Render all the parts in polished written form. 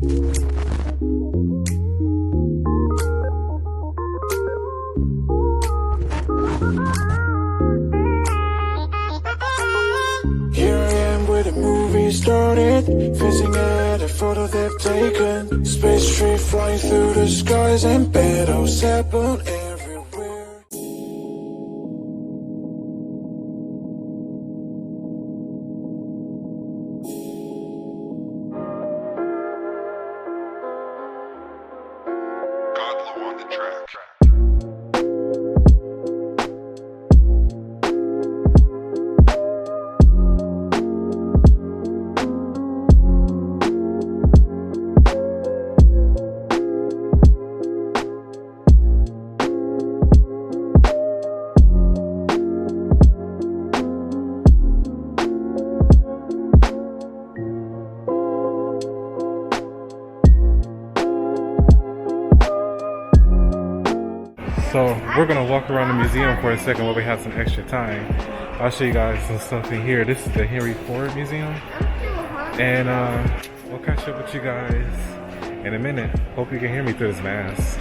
Here I am where the movie started, facing at a photo they've taken. Space tree flying through the skies and battles happen everywhere. Godlow on the track. So we're gonna walk around the museum for a second while we have some extra time. I'll show you guys some stuff in here. This is the Henry Ford Museum, and we'll catch up with you guys in a minute. Hope you can hear me through this mask.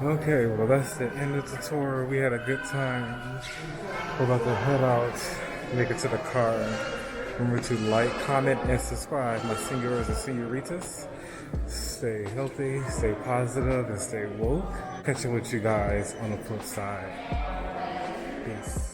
Okay, well that's the end of the tour. We had a good time. We're about to head out, make it to the car. Remember to like, comment, and subscribe. My senors and senoritas. Stay healthy, stay positive, and stay woke. Catch up with you guys on the flip side. Peace.